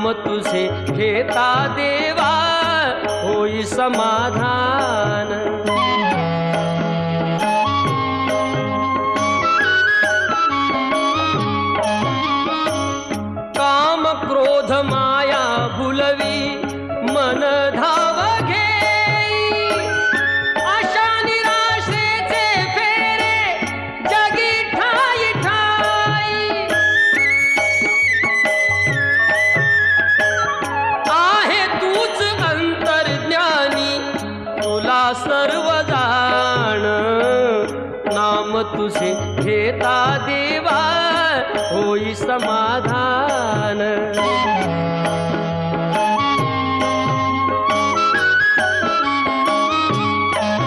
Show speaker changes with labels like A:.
A: नाम तुझे घेता देवा होई समाधान। काम क्रोध माया भुलवी मन धाव घेई, आशा निराशेचे फेरे जगी ठाई ठाई। आहे तूच अंतर्ज्ञानी तुला सर्व जाण, नाम तुझे घेता देवा होई समाधान।